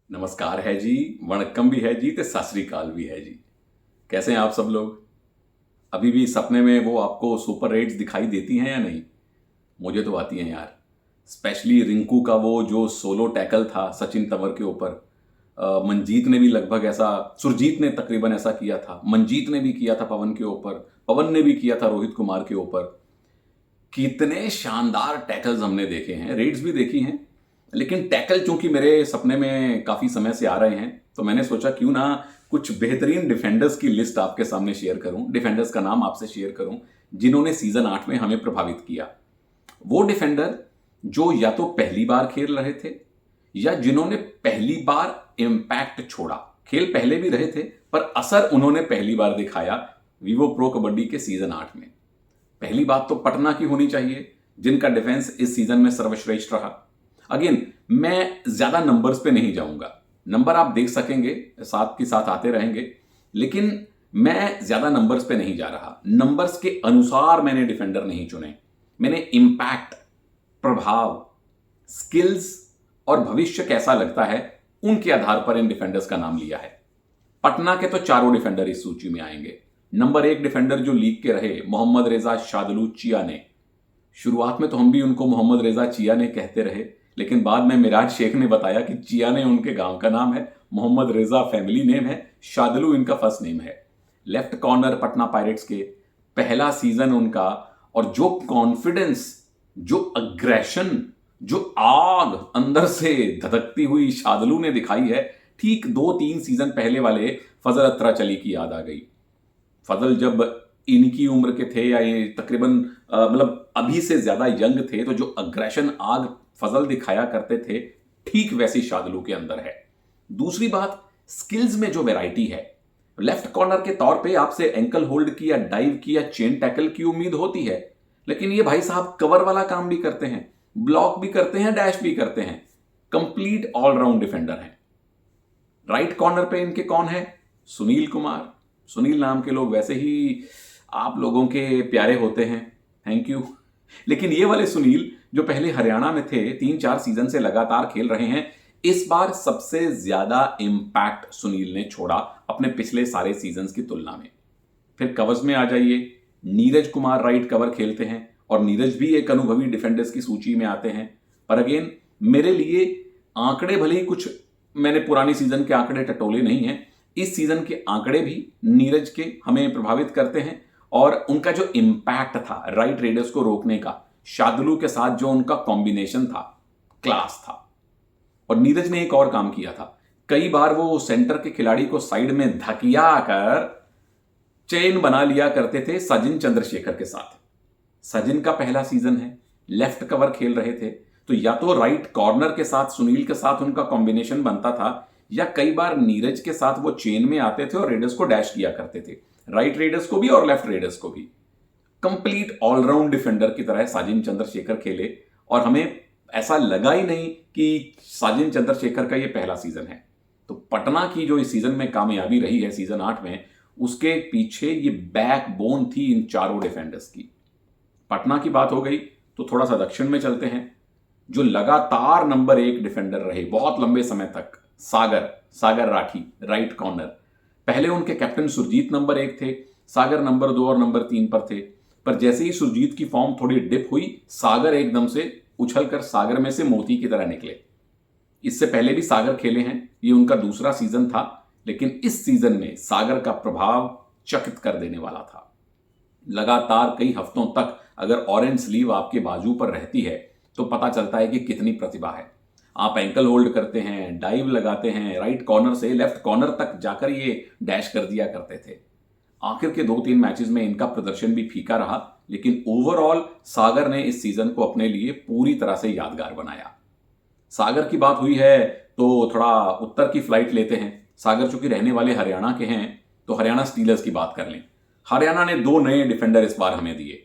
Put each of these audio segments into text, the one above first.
नमस्कार है जी। वणक्कम भी है जी ते सत श्री अकाल भी है जी। कैसे हैं आप सब लोग? अभी भी सपने में वो आपको सुपर रेट्स दिखाई देती हैं या नहीं? मुझे तो आती हैं यार। स्पेशली रिंकू का वो जो सोलो टैकल था सचिन तंवर के ऊपर। मंजीत ने भी लगभग ऐसा, सुरजीत ने तकरीबन ऐसा किया था, मंजीत ने भी किया था पवन के ऊपर, पवन ने भी किया था रोहित कुमार के ऊपर। कितने शानदार टैकल्स हमने देखे हैं, रेड्स भी देखी हैं, लेकिन टैकल चूंकि मेरे सपने में काफी समय से आ रहे हैं तो मैंने सोचा क्यों ना कुछ बेहतरीन डिफेंडर्स की लिस्ट आपके सामने शेयर करूं, डिफेंडर्स का नाम आपसे शेयर करूं जिन्होंने सीजन 8 में हमें प्रभावित किया। वो डिफेंडर जो या तो पहली बार खेल रहे थे या जिन्होंने पहली बार इंपैक्ट छोड़ा। खेल पहले भी रहे थे पर असर उन्होंने पहली बार दिखाया वीवो प्रो कबड्डी के सीजन 8 में। पहली बात तो पटना की होनी चाहिए जिनका डिफेंस इस सीजन में सर्वश्रेष्ठ रहा। अगेन मैं ज्यादा नंबर्स पे नहीं जाऊंगा, नंबर आप देख सकेंगे साथ के साथ आते रहेंगे, लेकिन मैं ज्यादा नंबर्स पे नहीं जा रहा। नंबर्स के अनुसार मैंने डिफेंडर नहीं चुने, मैंने इंपैक्ट, प्रभाव, स्किल्स और भविष्य कैसा लगता है उनके आधार पर इन डिफेंडर्स का नाम लिया है। पटना के तो चारों डिफेंडर इस सूची में आएंगे। नंबर 1 डिफेंडर जो लीग के रहे मोहम्मद रेजा शादलू चिया ने। शुरुआत में तो हम भी उनको मोहम्मद रेजा चिया ने कहते रहे, लेकिन बाद में मिराज शेख ने बताया कि चिया ने उनके गांव का नाम है, मोहम्मद रेजा फैमिली नेम है, शादलू इनका फर्स्ट नेम है। लेफ्ट कॉर्नर पटना पायरेट्स के, पहला सीजन उनका, और जो कॉन्फिडेंस, जो अग्रेशन, जो आग अंदर से धधकती हुई शादलू ने दिखाई है, ठीक 2-3 सीजन पहले वाले फजल अत्रा चली की याद आ गई। फजल जब इनकी उम्र के थे या ये तकरीबन मतलब अभी से ज्यादा यंग थे, तो जो अग्रेशन आग फजल दिखाया करते थे ठीक वैसी शादलू के अंदर है। दूसरी बात, स्किल्स में जो वैरायटी है। लेफ्ट कॉर्नर के तौर पे आपसे एंकल होल्ड की या डाइव की या चेन टैकल की उम्मीद होती है, लेकिन ये भाई साहब कवर वाला काम भी करते हैं, ब्लॉक भी करते हैं, डैश भी करते हैं, कंप्लीट ऑलराउंड डिफेंडर हैं। राइट कॉर्नर पे इनके कौन है? सुनील कुमार। सुनील नाम के लोग वैसे ही आप लोगों के प्यारे होते हैं, थैंक यू। लेकिन ये वाले सुनील जो पहले हरियाणा में थे, 3-4 सीजन से लगातार खेल रहे हैं, इस बार सबसे ज्यादा इंपैक्ट सुनील ने छोड़ा अपने पिछले सारे सीजन्स की तुलना में। फिर कवर्स में आ जाइए, नीरज कुमार राइट कवर खेलते हैं और नीरज भी एक अनुभवी डिफेंडर्स की सूची में आते हैं। पर अगेन मेरे लिए आंकड़े भले ही कुछ, मैंने पुरानी सीजन के आंकड़े टटोले नहीं हैं, इस सीजन के आंकड़े भी नीरज के हमें प्रभावित करते हैं। और उनका जो इंपैक्ट था राइट रेडर्स को रोकने का, शादलू के साथ जो उनका कॉम्बिनेशन था, क्लास था। और नीरज ने एक और काम किया था, कई बार वो सेंटर के खिलाड़ी को साइड में धकिया कर चेन बना लिया करते थे सचिन चंद्रशेखर के साथ। सचिन का पहला सीजन है, लेफ्ट कवर खेल रहे थे, तो या तो राइट कॉर्नर के साथ सुनील के साथ उनका कॉम्बिनेशन बनता था, या कई बार नीरज के साथ वो चेन में आते थे और रेडर्स को डैश किया करते थे, राइट रेडर्स को भी और लेफ्ट रेडर्स को भी। कंप्लीट ऑलराउंड डिफेंडर की तरह साजिन चंद्रशेखर खेले और हमें ऐसा लगा ही नहीं कि साजिन चंद्रशेखर का ये पहला सीजन है। तो पटना की जो इस सीजन में कामयाबी रही है सीजन 8 में, उसके पीछे ये बैकबोन थी इन चारों डिफेंडर्स की। पटना की बात हो गई तो थोड़ा सा दक्षिण में चलते हैं। जो लगातार नंबर 1 डिफेंडर रहे बहुत लंबे समय तक, सागर राठी राइट कॉर्नर। पहले उनके कैप्टन सुरजीत नंबर 1 थे, सागर नंबर 2 और नंबर 3 पर थे। पर जैसे ही सुरजीत की फॉर्म थोड़ी डिप हुई, सागर एकदम से उछलकर सागर में से मोती की तरह निकले। इससे पहले भी सागर खेले हैं, ये उनका दूसरा सीजन था, लेकिन इस सीजन में सागर का प्रभाव चकित कर देने वाला था। लगातार कई हफ्तों तक अगर ऑरेंज स्लीव आपके बाजू पर रहती है तो पता चलता है कि कितनी प्रतिभा है। आप एंकल होल्ड करते हैं, डाइव लगाते हैं, राइट कॉर्नर से लेफ्ट कॉर्नर तक जाकर ये डैश कर दिया करते थे। आखिर के 2-3 मैचेस में इनका प्रदर्शन भी फीका रहा, लेकिन ओवरऑल सागर ने इस सीजन को अपने लिए पूरी तरह से यादगार बनाया। सागर की बात हुई है तो थोड़ा उत्तर की फ्लाइट लेते हैं। सागर चूंकि रहने वाले हरियाणा के हैं तो हरियाणा स्टीलर्स की बात कर लें। हरियाणा ने 2 नए डिफेंडर इस बार हमें दिए,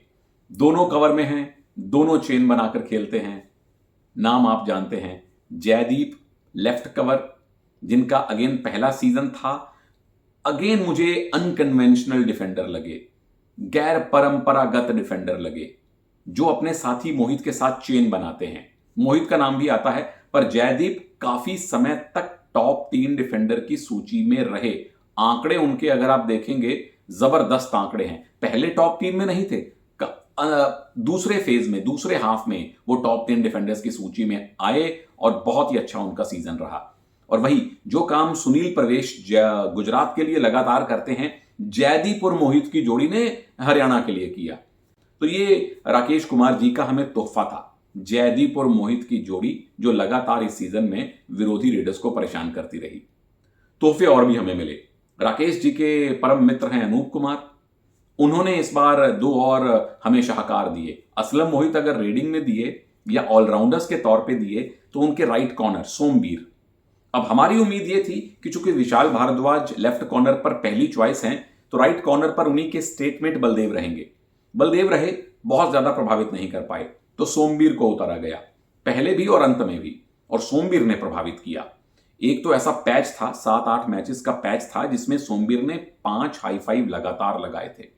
दोनों कवर में हैं, दोनों चेन बनाकर खेलते हैं। नाम आप जानते हैं, जयदीप लेफ्ट कवर, जिनका अगेन पहला सीजन था। अगेन मुझे अनकन्वेंशनल डिफेंडर लगे, गैर परंपरागत डिफेंडर लगे, जो अपने साथी मोहित के साथ चेन बनाते हैं। मोहित का नाम भी आता है, पर जयदीप काफी समय तक टॉप 3 डिफेंडर की सूची में रहे। आंकड़े उनके अगर आप देखेंगे जबरदस्त आंकड़े हैं। पहले टॉप 3 में नहीं थे, दूसरे फेज में, दूसरे हाफ में वो टॉप 10 डिफेंडर्स की सूची में आए और बहुत ही अच्छा उनका सीजन रहा। और वही जो काम सुनील प्रवेश गुजरात के लिए लगातार करते हैं, जयदीप और मोहित की जोड़ी ने हरियाणा के लिए किया। तो ये राकेश कुमार जी का हमें तोहफा था, जयदीप और मोहित की जोड़ी जो लगातार इस सीजन में विरोधी रेडर्स को परेशान करती रही। तोहफे और भी हमें मिले। राकेश जी के परम मित्र हैं अनूप कुमार, उन्होंने इस बार 2 और हमें शाहकार दिए। असलम मोहित अगर रेडिंग में दिए या ऑलराउंडर्स के तौर पे दिए तो उनके राइट कॉर्नर सोमवीर। अब हमारी उम्मीद ये थी कि चूंकि विशाल भारद्वाज लेफ्ट कॉर्नर पर पहली चॉइस हैं, तो राइट कॉर्नर पर उन्हीं के स्टेटमेंट बलदेव रहेंगे। बलदेव रहे, बहुत ज्यादा प्रभावित नहीं कर पाए, तो सोमवीर को उतारा गया, पहले भी और अंत में भी, और सोमवीर ने प्रभावित किया। एक तो ऐसा पैच था, 7-8 मैचेस का पैच था जिसमें सोमवीर ने 5 हाई 5 लगातार लगाए थे।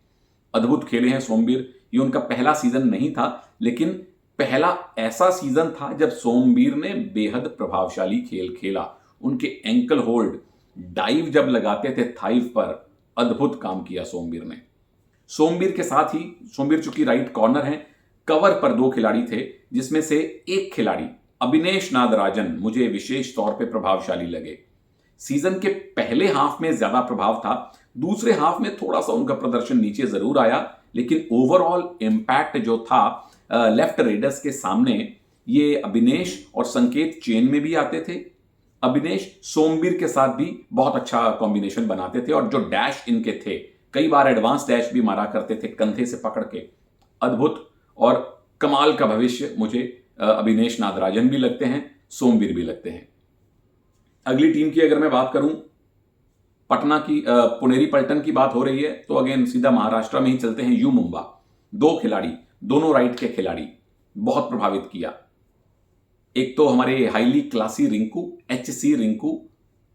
अद्भुत खेले हैं सोमवीर। ये उनका पहला सीजन नहीं था, लेकिन पहला ऐसा सीजन था जब सोमवीर ने बेहद प्रभावशाली खेल खेला। उनके एंकल होल्ड, डाइव जब लगाते थे थाइव पर, अद्भुत काम किया सोमवीर ने। सोमवीर के साथ ही, सोमवीर चूंकि राइट कॉर्नर हैं, कवर पर 2 खिलाड़ी थे, जिसमें से एक खिलाड़ी अभिनेश नादराजन मुझे विशेष तौर पे प्रभावशाली लगे। सीजन के पहले हाफ में ज्यादा प्रभाव था, दूसरे हाफ में थोड़ा सा उनका प्रदर्शन नीचे जरूर आया, लेकिन ओवरऑल इंपैक्ट जो था लेफ्ट रेडर्स के सामने, ये अभिनेश और संकेत चेन में भी आते थे। अभिनेश सोमवीर के साथ भी बहुत अच्छा कॉम्बिनेशन बनाते थे, और जो डैश इनके थे, कई बार एडवांस डैश भी मारा करते थे कंधे से पकड़ के। अद्भुत और कमाल का भविष्य मुझे अभिनेश नादराजन भी लगते हैं, सोमवीर भी लगते हैं। अगली टीम की अगर मैं बात करूं, पटना की, पुनेरी पलटन की बात हो रही है, तो अगेन सीधा महाराष्ट्र में ही चलते हैं। यू मुंबा, 2 खिलाड़ी, दोनों राइट के खिलाड़ी, बहुत प्रभावित किया। एक तो हमारे highly classy Rinku, HC Rinku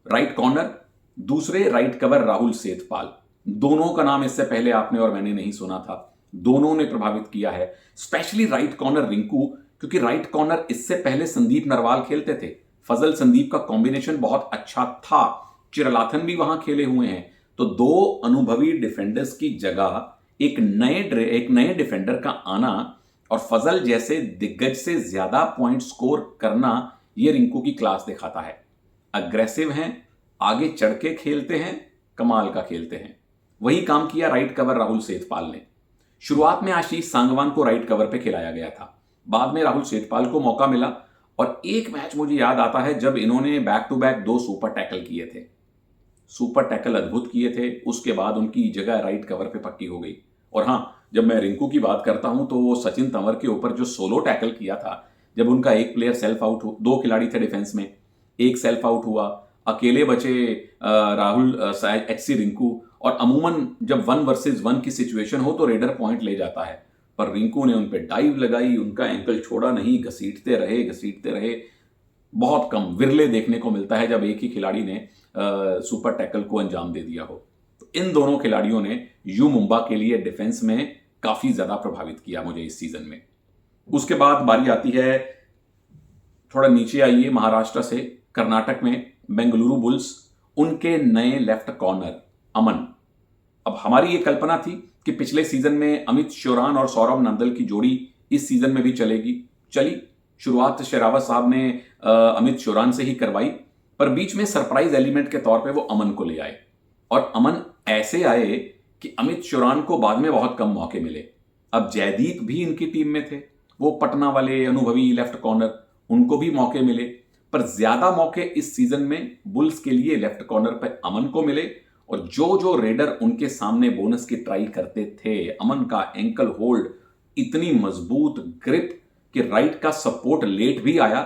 right corner, दूसरे राइट कवर राहुल सेठपाल। दोनों का नाम इससे पहले आपने और मैंने नहीं सुना था, दोनों ने प्रभावित किया है। स्पेशली राइट कॉर्नर रिंकू, क्योंकि राइट कॉर्नर इससे पहले संदीप नरवाल खेलते थे। फजल संदीप का कॉम्बिनेशन बहुत अच्छा था, चिरलाथन भी वहां खेले हुए हैं। तो 2 अनुभवी डिफेंडर्स की जगह एक नए डिफेंडर का आना और फजल जैसे दिग्गज से ज्यादा पॉइंट स्कोर करना, यह रिंकू की क्लास दिखाता है। अग्रेसिव हैं, आगे चढ़ के खेलते हैं, कमाल का खेलते हैं। वही काम किया राइट कवर राहुल सेठपाल ने। शुरुआत में आशीष सांगवान को राइट कवर पे खिलाया गया था, बाद में राहुल सेठपाल को मौका मिला, और एक मैच मुझे याद आता है जब इन्होंने back to back 2 super tackle किए थे। सुपर टैकल अद्भुत किए थे, उसके बाद उनकी जगह राइट कवर पे पक्की हो गई। और हां, जब मैं रिंकू की बात करता हूं तो वो सचिन तंवर के ऊपर जो सोलो टैकल किया था, जब उनका एक प्लेयर सेल्फ आउट, 2 खिलाड़ी थे डिफेंस में, एक सेल्फ आउट हुआ, अकेले बचे राहुल HC रिंकू, और अमूमन जब 1 वर्सेस 1 की सिचुएशन हो तो रेडर पॉइंट ले जाता है, पर रिंकू ने उन पे डाइव लगाई, उनका एंकल छोड़ा नहीं, घसीटते रहे। बहुत कम, विरले देखने को मिलता है जब एक ही खिलाड़ी ने सुपर टैकल को अंजाम दे दिया हो। तो इन दोनों खिलाड़ियों ने यू मुंबा के लिए डिफेंस में काफी ज्यादा प्रभावित किया मुझे इस सीजन में। उसके बाद बारी आती है, थोड़ा नीचे आइए महाराष्ट्र से, कर्नाटक में बेंगलुरु बुल्स, उनके नए लेफ्ट कॉर्नर अमन। अब हमारी ये कल्पना थी कि पिछले सीजन में अमित शोरान और सौरभ नंदल की जोड़ी इस सीजन में भी चली। शुरुआत शेरावत साहब ने अमित शोरान से ही करवाई, पर बीच में सरप्राइज एलिमेंट के तौर पे वो अमन को ले आए, और अमन ऐसे आए कि अमित शोरान को बाद में बहुत कम मौके मिले। अब जयदीप भी इनकी टीम में थे, वो पटना वाले अनुभवी लेफ्ट कॉर्नर, उनको भी मौके मिले, पर ज्यादा मौके इस सीजन में बुल्स के लिए लेफ्ट कॉर्नर पर अमन को मिले। और जो रेडर उनके सामने बोनस की ट्राई करते थे, अमन का एंकल होल्ड, इतनी मजबूत ग्रिप कि राइट का सपोर्ट लेट भी आया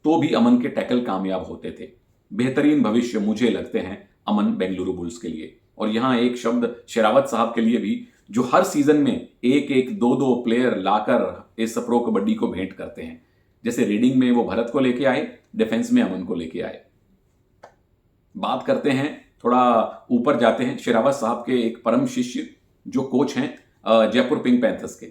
तो भी अमन के टैकल कामयाब होते थे। बेहतरीन भविष्य मुझे लगते हैं अमन बेंगलुरु बुल्स के लिए। और यहां एक शब्द शेरावत साहब के लिए भी, जो हर सीजन में एक 2 प्लेयर लाकर इस प्रो कबड्डी को भेंट करते हैं। जैसे रीडिंग में वो भरत को लेके आए, डिफेंस में अमन को लेके आए। बात करते हैं, थोड़ा ऊपर जाते हैं, शेरावत साहब के एक परम शिष्य जो कोच हैं जयपुर पिंक पैंथर्स के,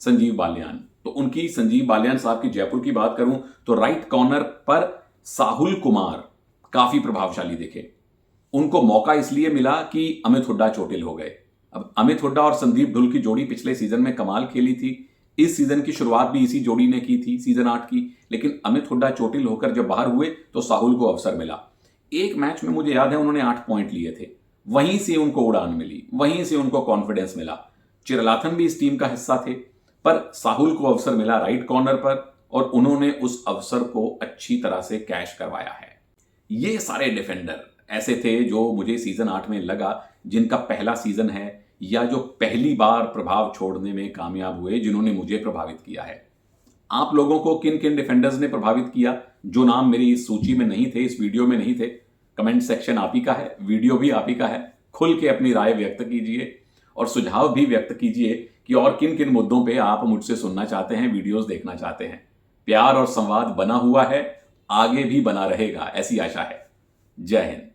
संजीव बालियान। तो उनकी, संजीव बालियान साहब की जयपुर की बात करूं तो राइट कॉर्नर पर साहुल कुमार, काफी प्रभावशाली दिखे। उनको मौका इसलिए मिला कि अमित हुड्डा चोटिल हो गए। अब अमित हुड्डा और संदीप ढुल की जोड़ी पिछले सीजन में कमाल खेली थी, इस सीजन की शुरुआत भी इसी जोड़ी ने की थी सीजन 8 की, लेकिन अमित हुड्डा चोटिल होकर जब बाहर हुए तो साहुल को अवसर मिला। एक मैच में मुझे याद है उन्होंने 8 पॉइंट लिए थे, वहीं से उनको उड़ान मिली, वहीं से उनको कॉन्फिडेंस मिला। चिरलाथन भी इस टीम का हिस्सा थे, पर साहुल को अवसर मिला राइट कॉर्नर पर और उन्होंने उस अवसर को अच्छी तरह से कैश करवाया है। ये सारे डिफेंडर ऐसे थे जो मुझे सीजन 8 में लगा जिनका पहला सीजन है या जो पहली बार प्रभाव छोड़ने में कामयाब हुए, जिन्होंने मुझे प्रभावित किया है। आप लोगों को किन किन डिफेंडर्स ने प्रभावित किया, जो नाम मेरी इस सूची में नहीं थे, इस वीडियो में नहीं थे, कमेंट सेक्शन आप ही का है, वीडियो भी आप ही का है। खुल के अपनी राय व्यक्त कीजिए और सुझाव भी व्यक्त कीजिए कि और किन किन मुद्दों पे आप मुझसे सुनना चाहते हैं, वीडियोस देखना चाहते हैं। प्यार और संवाद बना हुआ है, आगे भी बना रहेगा, ऐसी आशा है। जय हिंद।